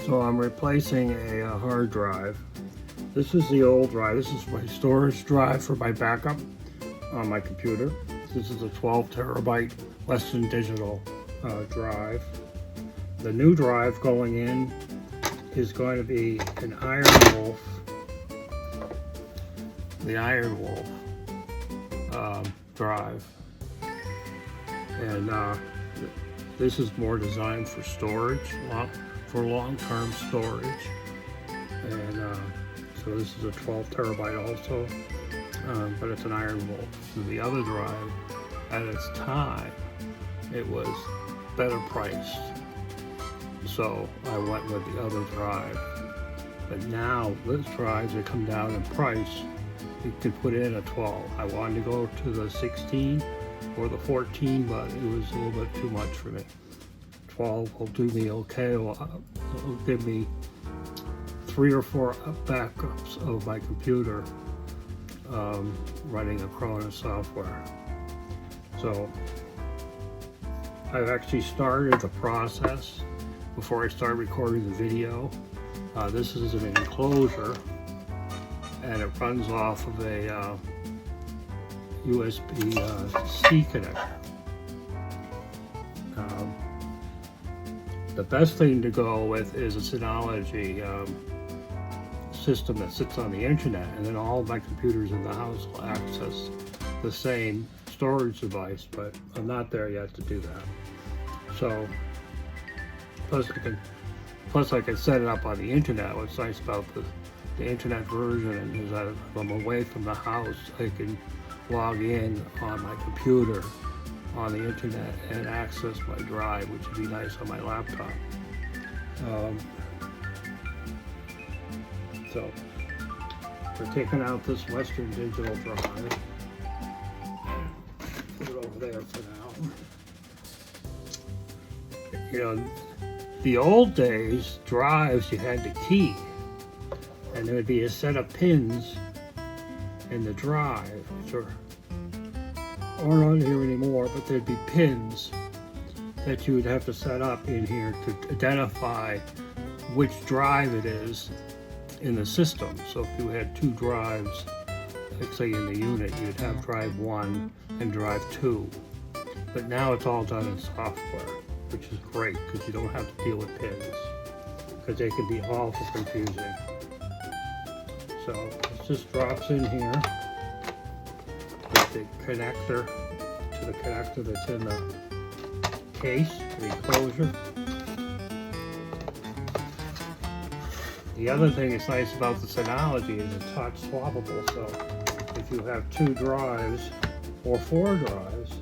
So I'm replacing a hard drive. This is the old drive. This is my storage drive for my backup on my computer. This is a 12 terabyte Western Digital drive. The new drive going in is going to be an Ironwolf, the Ironwolf drive. And this is more designed for storage, for long-term storage. And so this is a 12 terabyte also, but it's an Ironwolf. So the other drive, at its time, it was better priced. So I went with the other drive. But now this drive, they come down in price. You can put in a 12. I wanted to go to the 16 or the 14, but it was a little bit too much for me. 12 will do me okay. It'll give me 3 or 4 backups of my computer running Acronis software. So I've actually started the process before I start recording the video. This is an enclosure, and it runs off of a USB-C connector. The best thing to go with is a Synology system that sits on the internet, and then all of my computers in the house will access the same storage device, but I'm not there yet to do that. So, plus I can set it up on the internet. What's nice about the internet version is that if I'm away from the house, I can log in on my computer on the internet and access my drive, which would be nice on my laptop. So we're taking out this Western Digital drive. Put it over there for now. You know, the old days drives you had to key, and there would be a set of pins in the drive, which are not here anymore, but there'd be pins that you would have to set up in here to identify which drive it is in the system. So if you had 2 drives, like say in the unit, you'd have drive 1 and drive 2. But now it's all done in software, which is great because you don't have to deal with pins, because they can be awful confusing. So it just drops in here with the connector to the connector that's in the case, the enclosure. The other thing that's nice about the Synology is it's touch swappable. So if you have 2 drives or 4 drives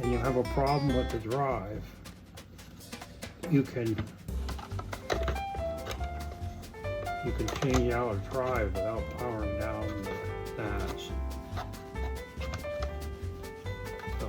and you have a problem with the drive, you can change out a drive without powering down the NAS. So,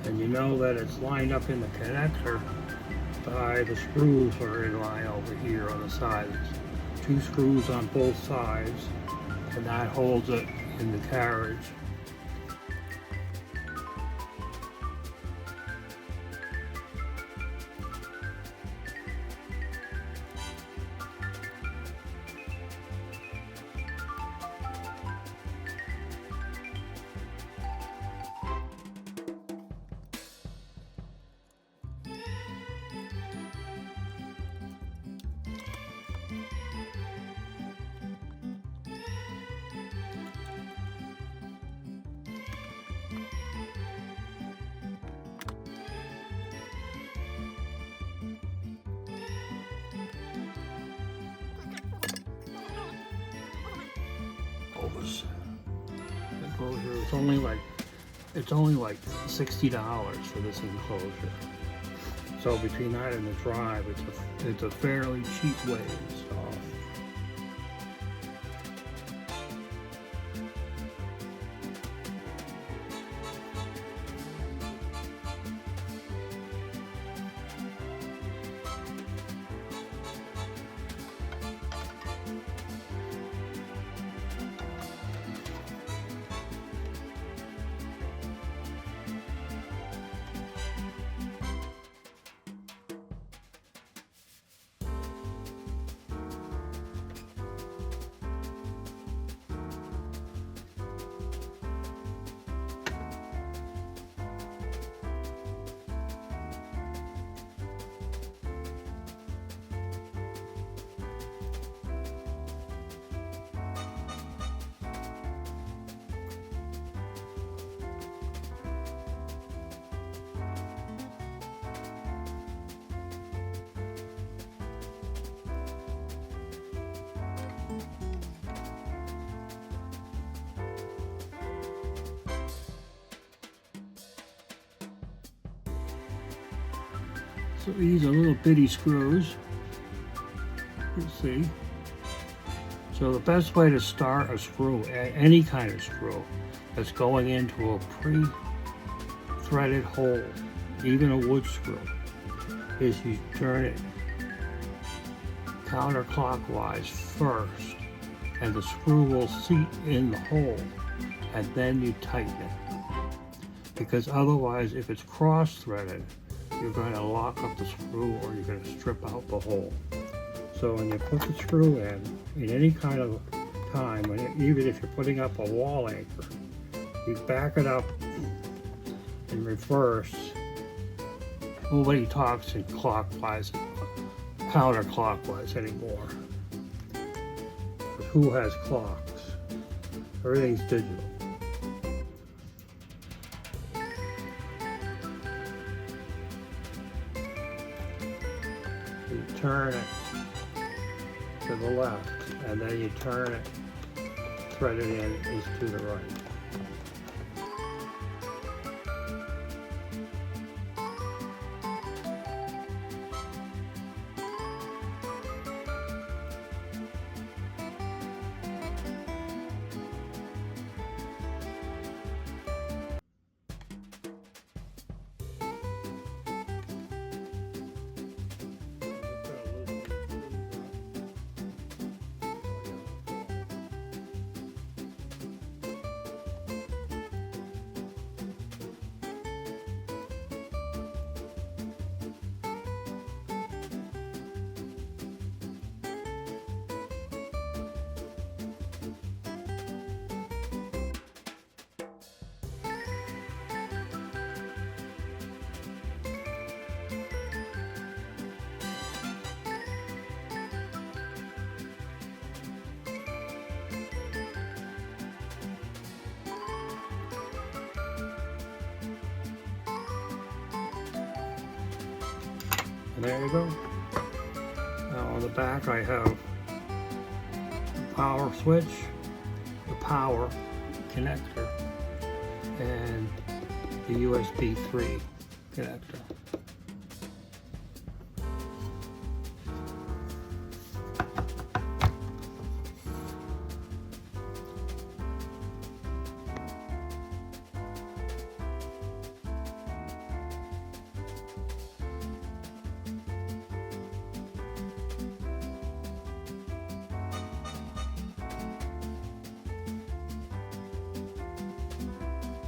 and you know that it's lined up in the connector by the screws are in line over here on the sides. 2 screws on both sides, and that holds it in the carriage. This enclosure is only like $60 for this enclosure. So between that and the drive, it's a fairly cheap way to install. So these are little bitty screws, you see. So the best way to start a screw, any kind of screw that's going into a pre-threaded hole, even a wood screw, is you turn it counterclockwise first, and the screw will seat in the hole, and then you tighten it. Because otherwise, if it's cross-threaded, you're going to lock up the screw or you're going to strip out the hole. So when you put the screw in any kind of time, even if you're putting up a wall anchor, you back it up in reverse. Nobody talks in clockwise, counterclockwise anymore. But who has clocks? Everything's digital. You turn it to the left, and then you turn it, thread it in, is to the right. And there you go. Now on the back I have the power switch, the power connector, and the USB 3 connector.